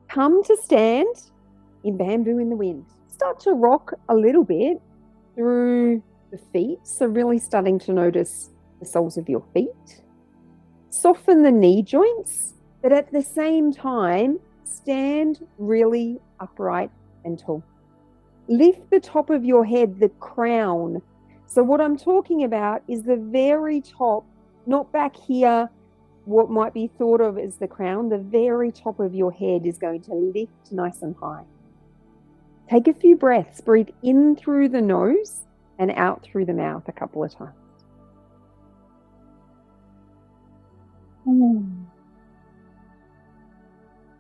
Come to stand in bamboo in the wind. Start to rock a little bit through the feet. So really starting to notice the soles of your feet. Soften the knee joints, but at the same time, stand really upright and tall. Lift the top of your head, the crown. So what I'm talking about is the very top, not back here, what might be thought of as the crown. The very top of your head is going to lift nice and high. Take a few breaths. Breathe in through the nose and out through the mouth a couple of times.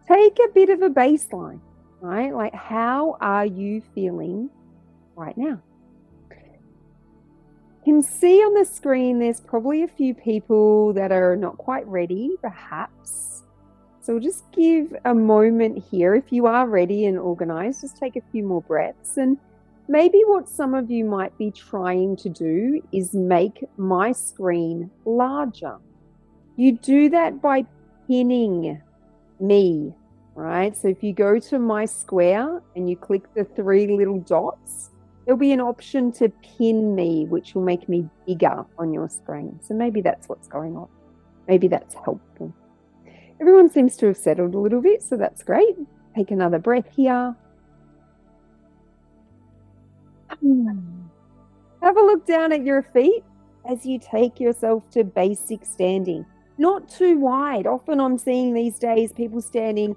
Take a bit of a baseline, right? Like, how are you feeling right now? You can see on the screen there's probably a few people that are not quite ready, perhaps. So we'll just give a moment here. If you are ready and organized, just take a few more breaths. And maybe what some of you might be trying to do is make my screen larger. You do that by pinning me, right? So if you go to my square and you click the 3 little dots, there'll be an option to pin me, which will make me bigger on your screen. So maybe that's what's going on. Maybe that's helpful. Everyone seems to have settled a little bit, so that's great. Take another breath here. Have a look down at your feet as you take yourself to basic standing. Not too wide. Often I'm seeing these days people standing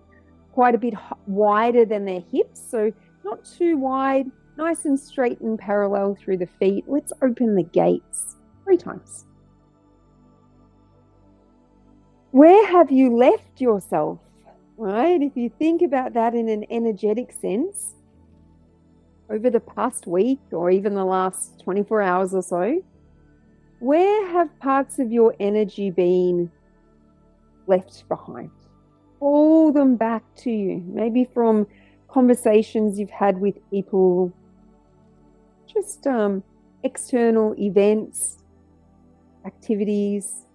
quite a bit wider than their hips. So not too wide, nice and straight and parallel through the feet. Let's open the gates 3 times. Where have you left yourself, right? If you think about that in an energetic sense, over the past week or even the last 24 hours or so, where have parts of your energy been left behind? Pull them back to you, maybe from conversations you've had with people, just external events, activities.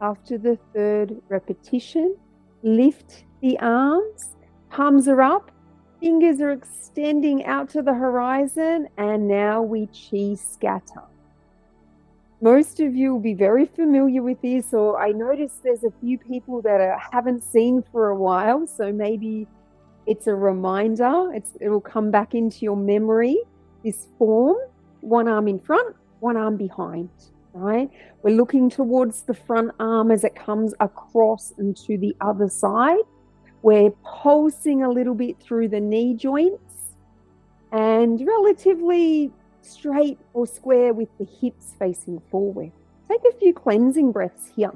After the 3rd repetition, lift the arms, palms are up, fingers are extending out to the horizon, and now we chi scatter. Most of you will be very familiar with this, or I notice there's a few people that I haven't seen for a while, so maybe it's a reminder. It will come back into your memory, this form, one arm in front, one arm behind. Right? We're looking towards the front arm as it comes across and to the other side. We're pulsing a little bit through the knee joints and relatively straight or square with the hips facing forward. Take a few cleansing breaths here.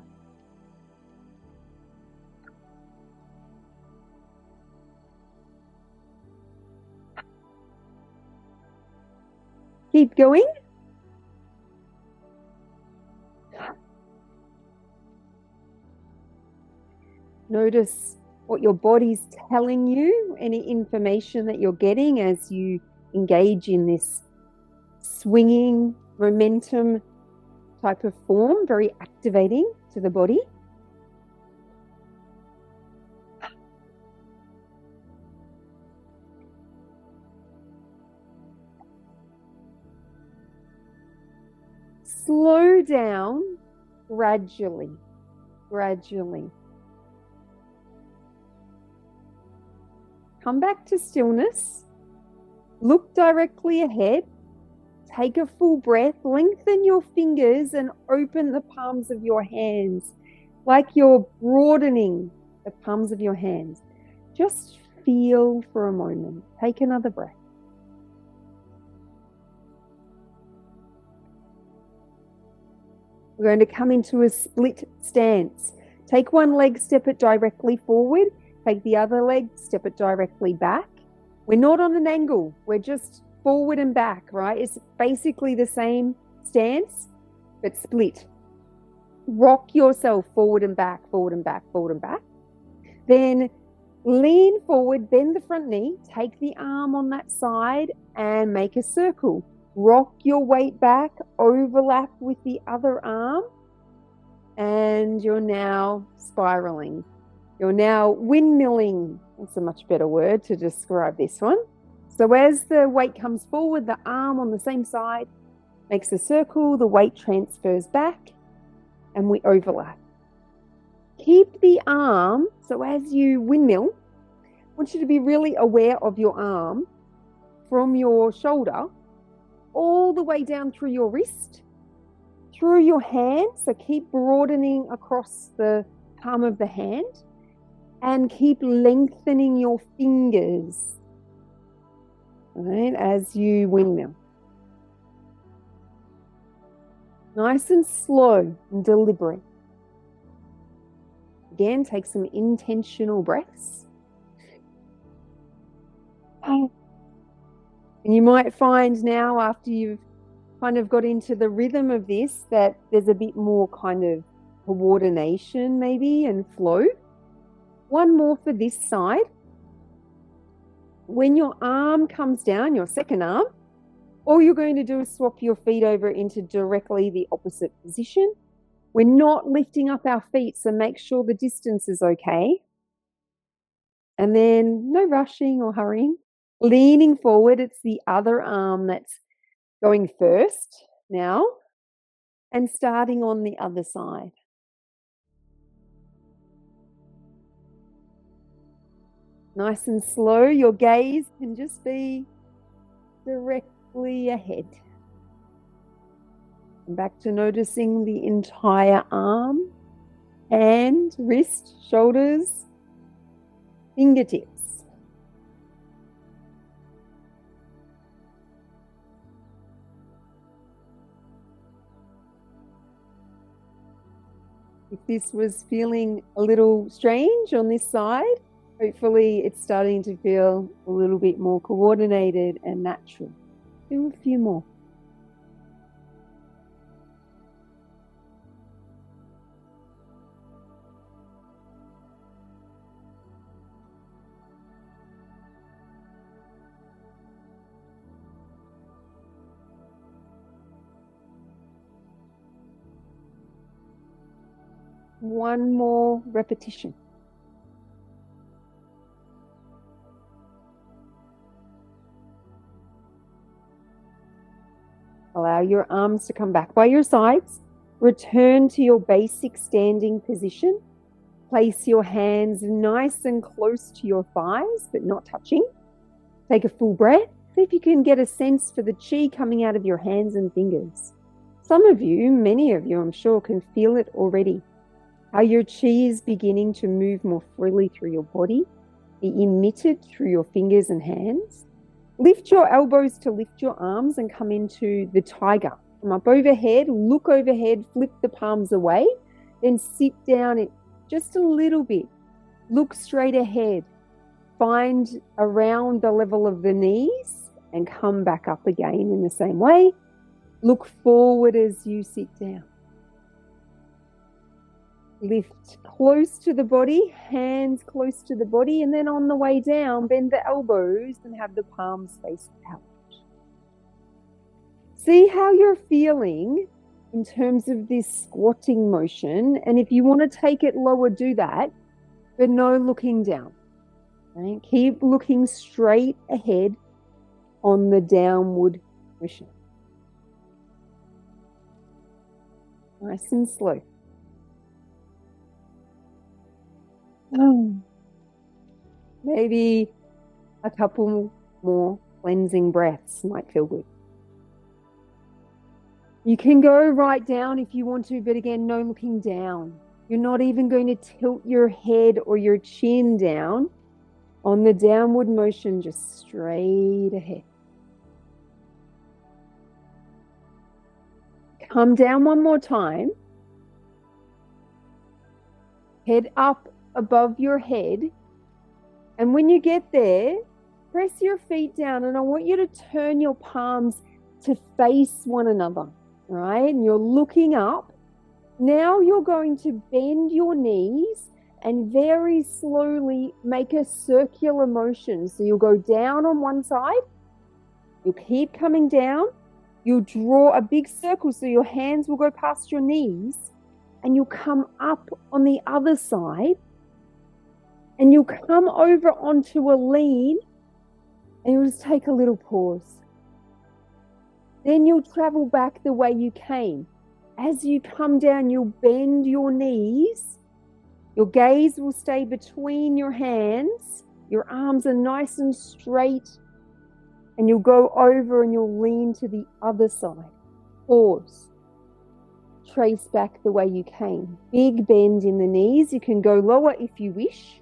Keep going. Notice what your body's telling you, any information that you're getting as you engage in this swinging momentum type of form, very activating to the body. Slow down gradually. Come back to stillness. Look directly ahead. Take a full breath. Lengthen your fingers and open the palms of your hands like you're broadening the palms of your hands. Just feel for a moment. Take another breath. We're going to come into a split stance. Take one leg, step it directly forward. Take the other leg, step it directly back. We're not on an angle. We're just forward and back, right? It's basically the same stance, but split. Rock yourself forward and back, forward and back, forward and back. Then Lean forward, bend the front knee, take the arm on that side and make a circle. Rock your weight back, overlap with the other arm, and you're now spiraling. You're now windmilling. That's a much better word to describe this one. So as the weight comes forward, the arm on the same side makes a circle, the weight transfers back, and we overlap. Keep the arm, so as you windmill, I want you to be really aware of your arm from your shoulder all the way down through your wrist, through your hand. So keep broadening across the palm of the hand and keep lengthening your fingers, right, as you windmill. Nice and slow and deliberate. Again, take some intentional breaths. And you might find now, after you've kind of got into the rhythm of this, that there's a bit more kind of coordination maybe and flow. One more for this side. When your arm comes down, your second arm, all you're going to do is swap your feet over into directly the opposite position. We're not lifting up our feet, so make sure the distance is okay. And then no rushing or hurrying. Leaning forward, it's the other arm that's going first now, and starting on the other side. Nice and slow, your gaze can just be directly ahead. And back to noticing the entire arm, hand, wrist, shoulders, fingertips. If this was feeling a little strange on this side, hopefully it's starting to feel a little bit more coordinated and natural. Do a few more. One more repetition. Allow your arms to come back by your sides. Return to your basic standing position. Place your hands nice and close to your thighs, but not touching. Take a full breath. See if you can get a sense for the chi coming out of your hands and fingers. Some of you, many of you, I'm sure, can feel it already. How your chi is beginning to move more freely through your body, be emitted through your fingers and hands. Lift your elbows to lift your arms and come into the tiger. Come up overhead, look overhead, flip the palms away, then sit down just a little bit. Look straight ahead. Find around the level of the knees and come back up again in the same way. Look forward as you sit down. Lift close to the body, hands close to the body, and then on the way down, bend the elbows and have the palms face out. See how you're feeling in terms of this squatting motion, and if you want to take it lower, do that, but no looking down. Okay? Keep looking straight ahead on the downward motion. Nice and slow. Maybe a couple more cleansing breaths might feel good. You can go right down if you want to, but again, no looking down. You're not even going to tilt your head or your chin down on the downward motion, just straight ahead. Come down one more time. Head up above your head, and when you get there, press your feet down, and I want you to turn your palms to face one another, right? And you're looking up. Now you're going to bend your knees and very slowly make a circular motion. So you'll go down on one side, you'll keep coming down, you'll draw a big circle so your hands will go past your knees, and you'll come up on the other side, and you'll come over onto a lean, and you'll just take a little pause. Then you'll travel back the way you came. As you come down, you'll bend your knees. Your gaze will stay between your hands. Your arms are nice and straight. And you'll go over and you'll lean to the other side. Pause. Trace back the way you came. Big bend in the knees. You can go lower if you wish.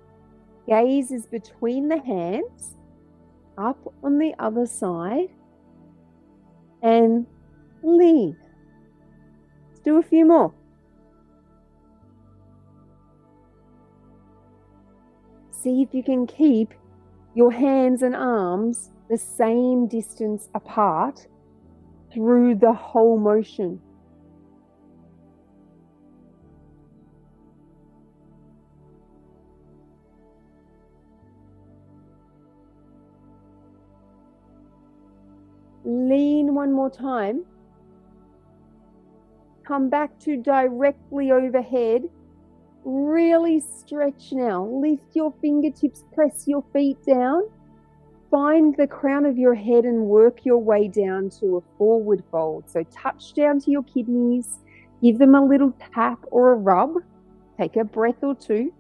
Gaze is between the hands. Up on the other side. And lean. Let's do a few more. See if you can keep your hands and arms the same distance apart through the whole motion. Lean one more time. Come back to directly overhead. Really stretch now. Lift your fingertips, press your feet down. Find the crown of your head and work your way down to a forward fold. So touch down to your kidneys. Give them a little tap or a rub. Take a breath or two.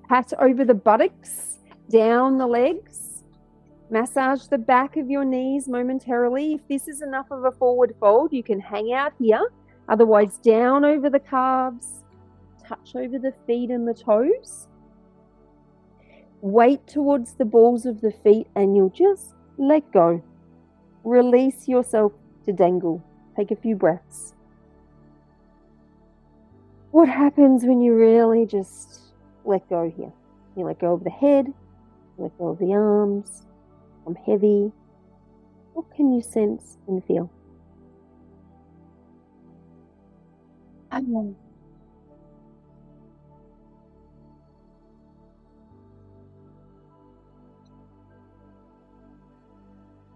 Pat over the buttocks, down the legs. Massage the back of your knees momentarily. If this is enough of a forward fold, you can hang out here. Otherwise, down over the calves, touch over the feet and the toes. Weight towards the balls of the feet and you'll just let go. Release yourself to dangle. Take a few breaths. What happens when you really just let go here? You let go of the head, let go of the arms. I'm heavy. What can you sense and feel?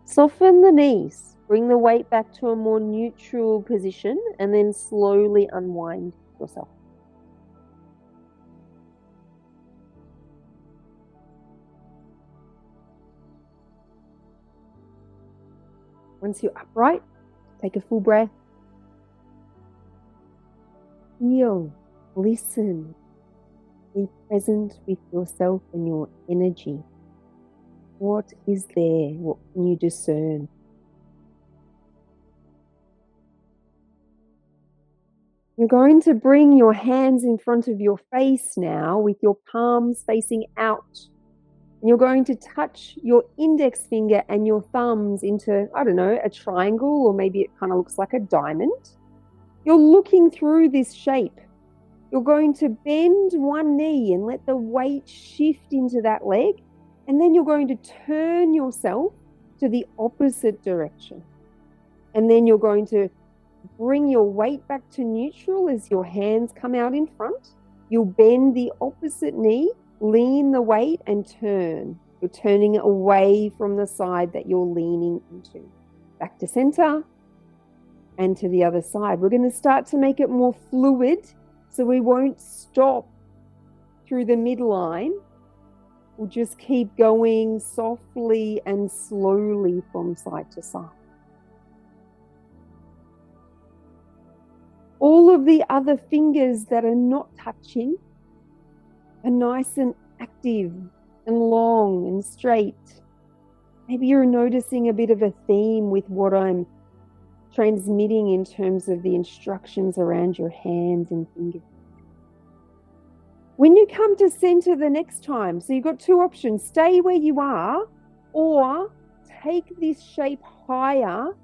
Soften the knees. Bring the weight back to a more neutral position and then slowly unwind yourself. Once you're upright, take a full breath. Feel, listen, be present with yourself and your energy. What is there? What can you discern? You're going to bring your hands in front of your face now with your palms facing out. And you're going to touch your index finger and your thumbs into, I don't know, a triangle, or maybe it kind of looks like a diamond. You're looking through this shape. You're going to bend one knee and let the weight shift into that leg. And then you're going to turn yourself to the opposite direction. And then you're going to bring your weight back to neutral as your hands come out in front. You'll bend the opposite knee, lean the weight and turn. You're turning away from the side that you're leaning into. Back to center and to the other side. We're going to start to make it more fluid so we won't stop through the midline. We'll just keep going softly and slowly from side to side. All of the other fingers that are not touching are nice and active and long and straight. Maybe you're noticing a bit of a theme with what I'm transmitting in terms of the instructions around your hands and fingers. When you come to center the next time, so you've got two options: stay where you are, or take this shape higher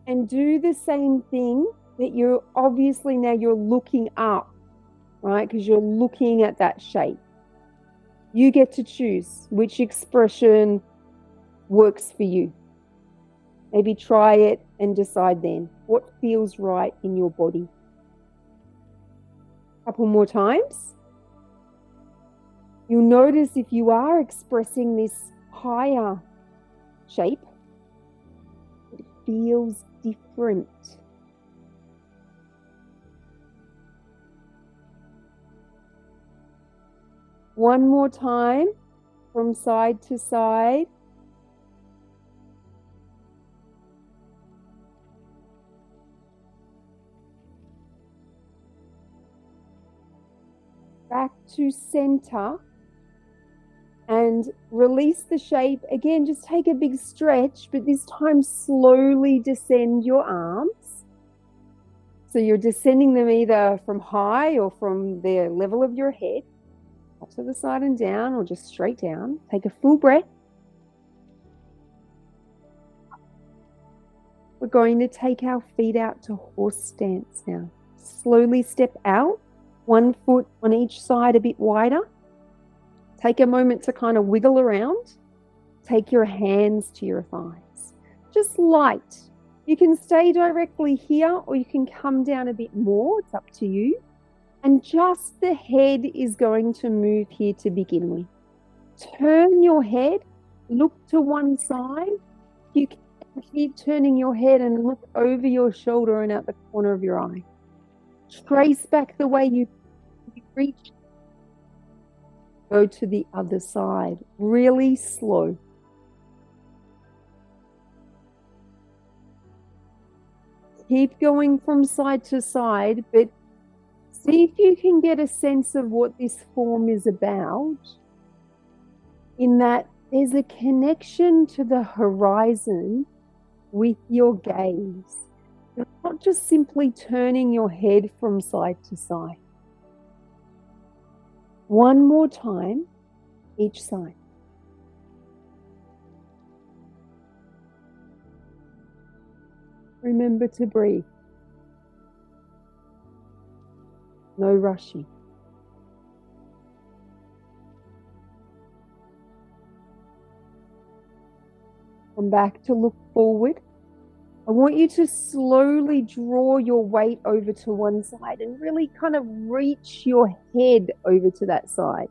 and do the same thing that you're obviously now you're looking up, right? Because you're looking at that shape. You get to choose which expression works for you. Maybe try it and decide then what feels right in your body. Couple more times. You'll notice if you are expressing this higher shape, it feels different. One more time from side to side. Back to center and release the shape. Again, just take a big stretch, but this time slowly descend your arms. So you're descending them either from high or from the level of your head, up to the side and down, or just straight down. Take a full breath. We're going to take our feet out to horse stance now. Slowly step out, 1 foot on each side a bit wider. Take a moment to kind of wiggle around. Take your hands to your thighs. Just light. You can stay directly here or you can come down a bit more. It's up to you. And just the head is going to move here to begin with. Turn your head, look to one side. You can keep turning your head and look over your shoulder and out the corner of your eye. Trace back the way you reach. Go to the other side, really slow. Keep going from side to side, but see if you can get a sense of what this form is about, in that there's a connection to the horizon with your gaze. You're not just simply turning your head from side to side. One more time, each side. Remember to breathe. No rushing. Come back to look forward. I want you to slowly draw your weight over to one side and really kind of reach your head over to that side.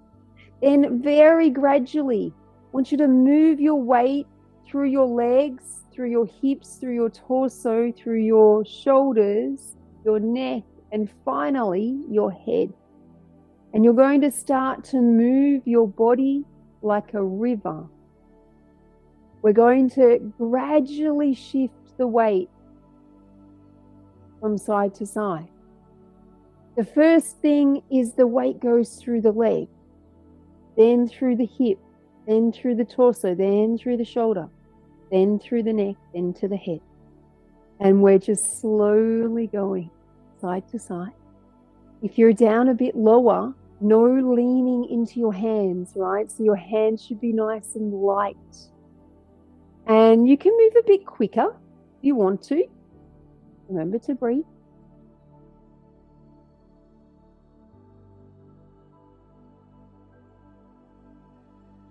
Then very gradually, I want you to move your weight through your legs, through your hips, through your torso, through your shoulders, your neck, and finally your head. And you're going to start to move your body like a river. We're going to gradually shift the weight from side to side. The first thing is the weight goes through the leg, then through the hip, then through the torso, then through the shoulder, then through the neck, then to the head. And we're just slowly going side to side. If you're down a bit lower, no leaning into your hands, right? So your hands should be nice and light. And you can move a bit quicker if you want to. Remember to breathe.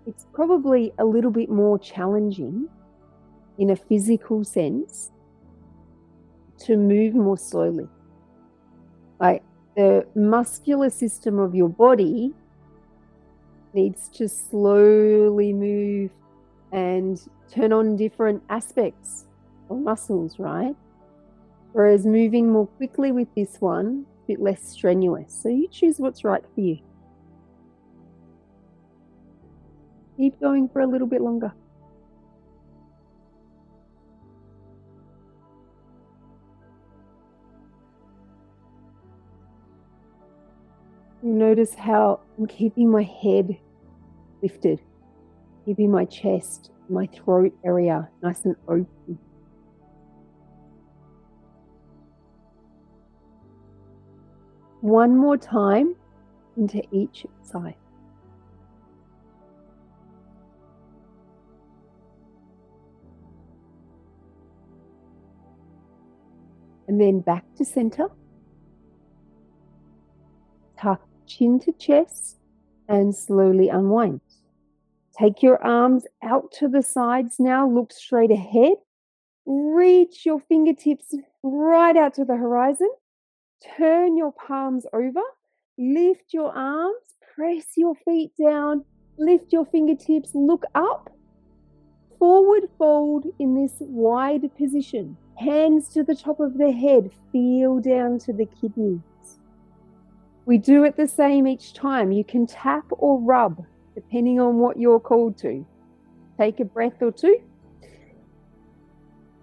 It's probably a little bit more challenging in a physical sense to move more slowly. Like the muscular system of your body needs to slowly move and turn on different aspects of muscles, right? Whereas moving more quickly with this one, a bit less strenuous. So you choose what's right for you. Keep going for a little bit longer. Notice how I'm keeping my head lifted, keeping my chest, my throat area nice and open. One more time into each side. And then back to center. Tuck chin to chest and slowly unwind. Take your arms out to the sides now. Look straight ahead. Reach your fingertips right out to the horizon. Turn your palms over Lift your arms, press your feet down, lift your fingertips, look up. Forward fold in this wide position. Hands to the top of the head, feel down to the kidneys. We do it the same each time. You can tap or rub, depending on what you're called to. Take a breath or two.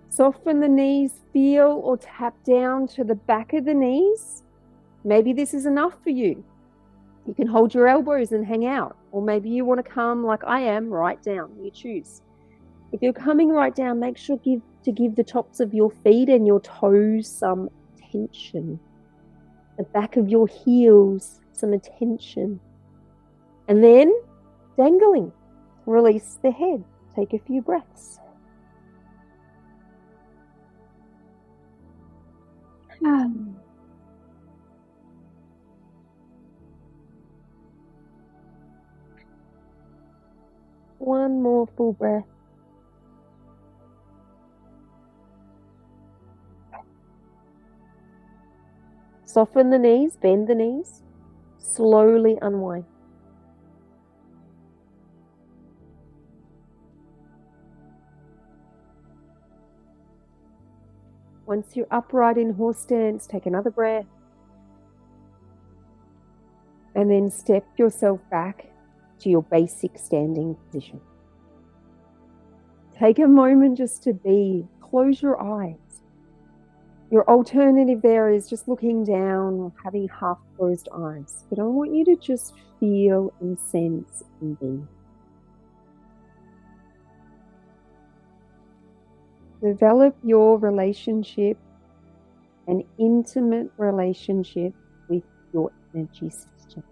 Soften the knees, feel or tap down to the back of the knees. Maybe this is enough for you. You can hold your elbows and hang out, or maybe you want to come like I am, right down. You choose. If you're coming right down, make sure to give the tops of your feet and your toes some attention. The back of your heels, some attention. And then dangling. Release the head. Take a few breaths. One more full breath. Soften the knees, bend the knees. Slowly unwind. Once you're upright in horse stance, take another breath. And then step yourself back to your basic standing position. Take a moment just to be. Close your eyes. Your alternative there is just looking down or having half closed eyes. But I want you to just feel and sense and be. Develop your relationship, an intimate relationship with your energy system.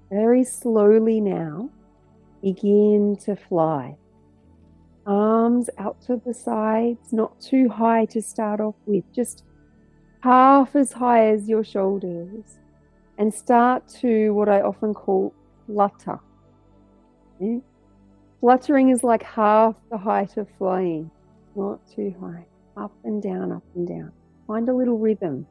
Very slowly now, begin to fly. Arms out to the sides, not too high to start off with, just half as high as your shoulders. And start to what I often call flutter. Yeah? Fluttering is like half the height of flying, not too high. Up and down, up and down. Find a little rhythm.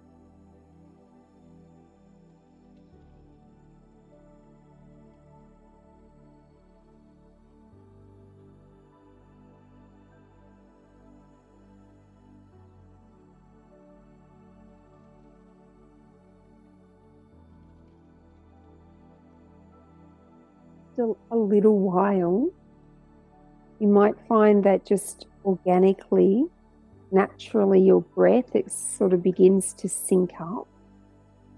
A little while, you might find that just organically, naturally, your breath, it sort of begins to sync up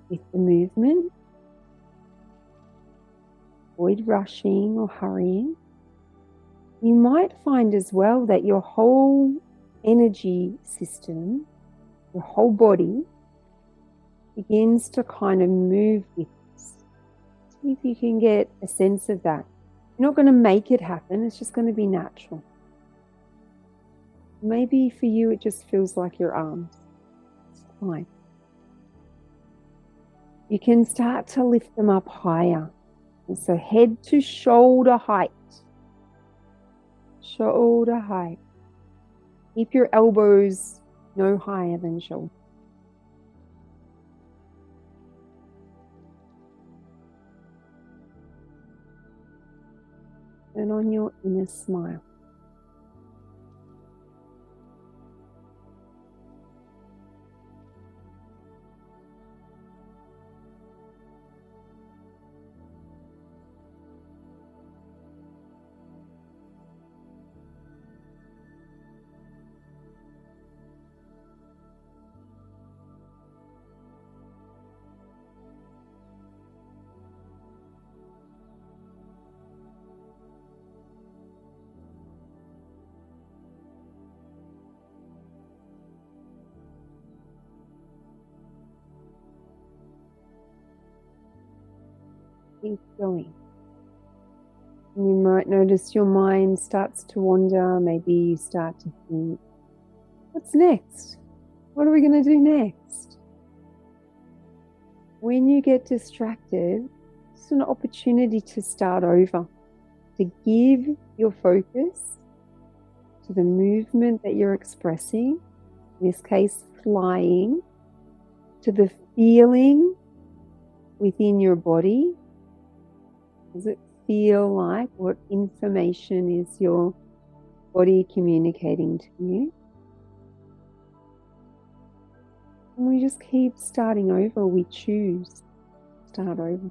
with the movement. Avoid rushing or hurrying. You might find as well that your whole energy system, your whole body, begins to kind of move with this. See if you can get a sense of that. You're not going to make it happen, it's just going to be natural. Maybe for you it just feels like your arms. It's fine. You can start to lift them up higher. And so head to shoulder height. Shoulder height. Keep your elbows no higher than shoulder. Turn on your inner smile. Keep going. You might notice your mind starts to wander. Maybe you start to think, what's next? What are we going to do next? When you get distracted, it's an opportunity to start over, to give your focus to the movement that you're expressing, in this case, flying, to the feeling within your body. Does it feel like? What information is your body communicating to you? And we just keep starting over. We choose to start over.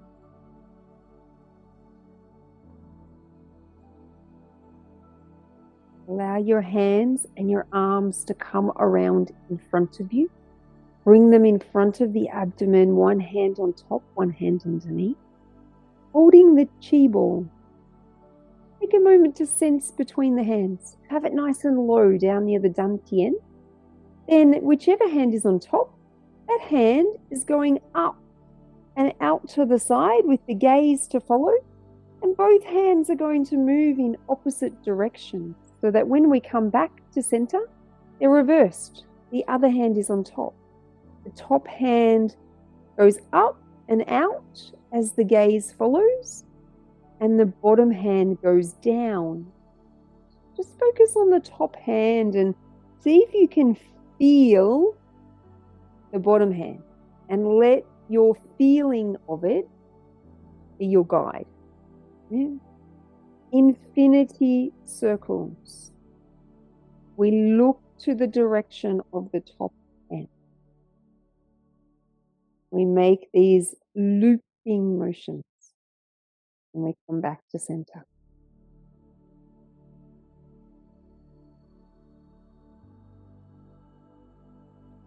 Allow your hands and your arms to come around in front of you. Bring them in front of the abdomen, one hand on top, one hand underneath. Holding the chi ball. Take a moment to sense between the hands. Have it nice and low down near the dantian. Then whichever hand is on top, that hand is going up and out to the side with the gaze to follow. And both hands are going to move in opposite directions so that when we come back to center, they're reversed. The other hand is on top. The top hand goes up and out as the gaze follows, and the bottom hand goes down. Just focus on the top hand and see if you can feel the bottom hand, and let your feeling of it be your guide. Yeah. Infinity circles. We look to the direction of the top hand. We make these looping motions and we come back to center.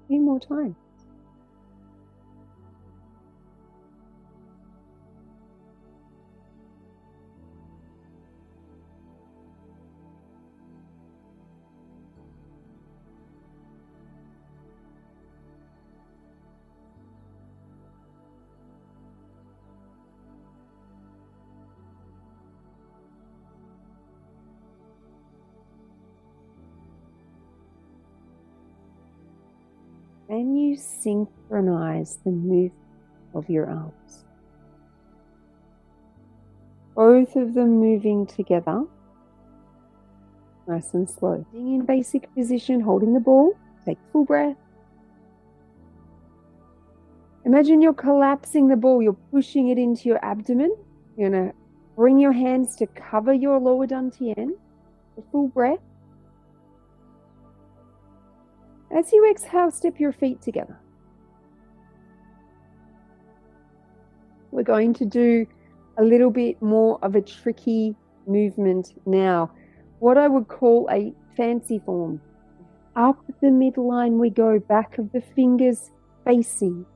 A few more times. Can you synchronize the movement of your arms? Both of them moving together, nice and slow. Being in basic position, holding the ball, take a full breath. Imagine you're collapsing the ball, you're pushing it into your abdomen. You're going to bring your hands to cover your lower dantian. A full breath. As you exhale, step your feet together. We're going to do a little bit more of a tricky movement now. What I would call a fancy form. Up the midline we go, back of the fingers facing.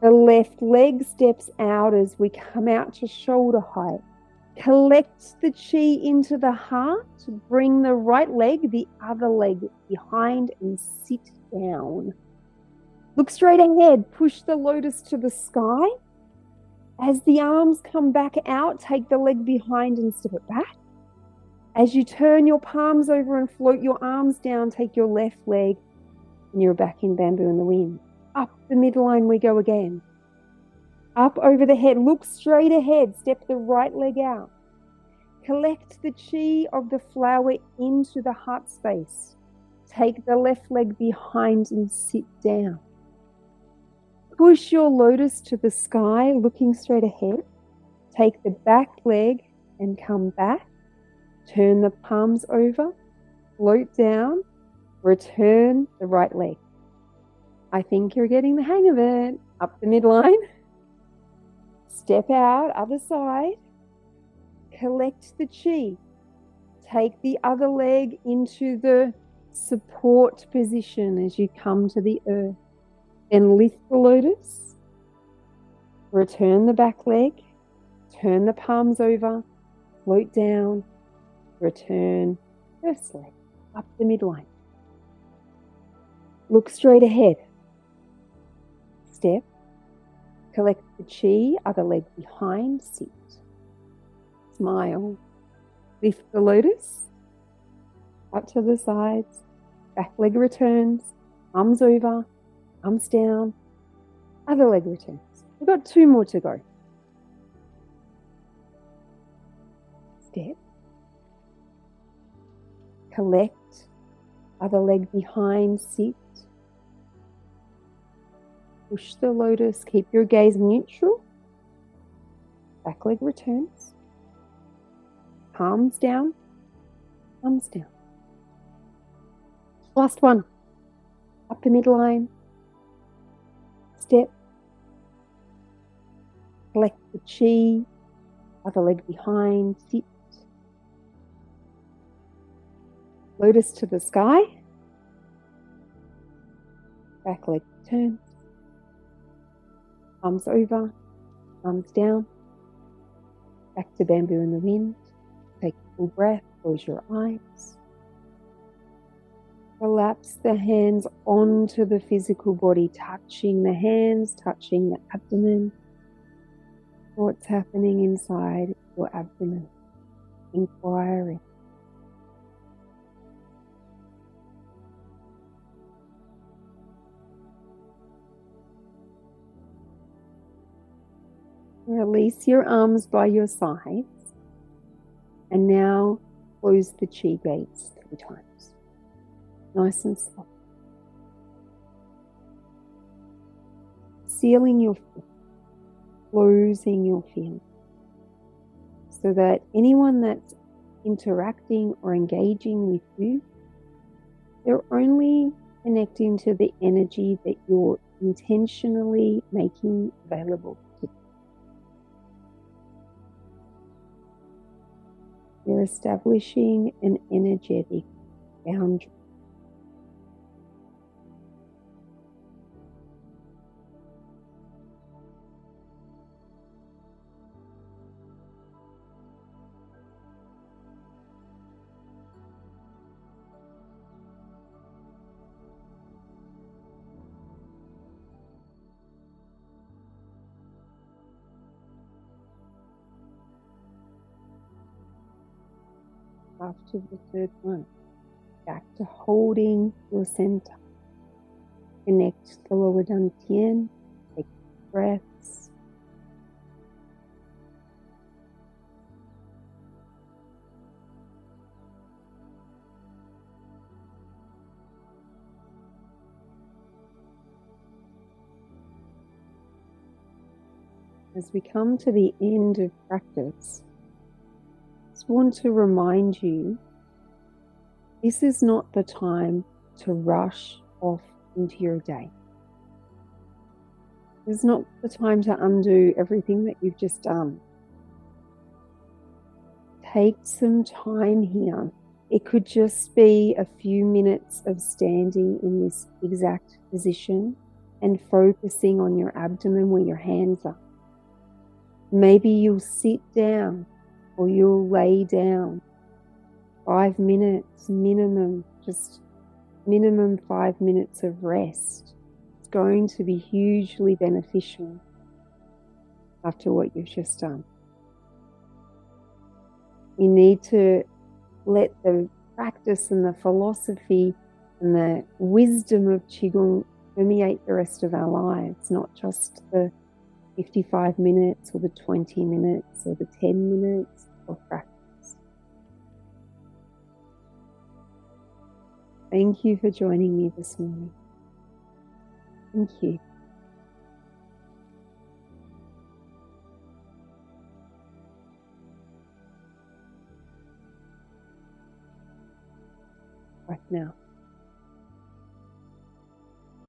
The left leg steps out as we come out to shoulder height. Collect the chi into the heart. Bring the right leg, the other leg behind, and sit down. Look straight ahead. Push the lotus to the sky. As the arms come back out, take the leg behind and step it back. As you turn your palms over and float your arms down, take your left leg and you're back in bamboo in the wind. Up the midline we go again. Up over the head, look straight ahead, step the right leg out. Collect the chi of the flower into the heart space. Take the left leg behind and sit down. Push your lotus to the sky, looking straight ahead. Take the back leg and come back. Turn the palms over, float down, return the right leg. I think you're getting the hang of it. Up the midline. Step out, other side. Collect the chi. Take the other leg into the support position as you come to the earth. Then lift the lotus. Return the back leg. Turn the palms over. Float down. Return first leg. Up the midline. Look straight ahead. Step. Collect the chi, other leg behind, sit. Smile. Lift the lotus. Up to the sides. Back leg returns. Arms over. Arms down. Other leg returns. We've got 2 more to go. Step. Collect Other leg behind, sit. Push the lotus, keep your gaze neutral. Back leg returns. Palms down, thumbs down. Last one. Up the midline. Step. Collect the chi. Other leg behind, sit. Lotus to the sky. Back leg turns. Arms over, arms down. Back to bamboo in the wind. Take a full breath, close your eyes. Collapse the hands onto the physical body, touching the hands, touching the abdomen. What's happening inside your abdomen? Inquiring. Release your arms by your sides. And now close the chi gates 3 times. Nice and slow. Sealing your feet. Closing your field. So that anyone that's interacting or engaging with you, they're only connecting to the energy that you're intentionally making available to them. You're establishing an energetic boundary. After the third one, back to holding your center. Connect the lower dantian, take breaths. As we come to the end of practice, I just want to remind you, this is not the time to rush off into your day. This is not the time to undo everything that you've just done. Take some time here. It could just be a few minutes of standing in this exact position and focusing on your abdomen where your hands are. Maybe you'll sit down or you'll lay down. 5 minutes minimum, just minimum 5 minutes of rest. It's going to be hugely beneficial after what you've just done. We need to let the practice and the philosophy and the wisdom of Qigong permeate the rest of our lives, not just the 55 minutes or the 20 minutes or the 10 minutes of practice. Thank you for joining me this morning. Thank you. Right now.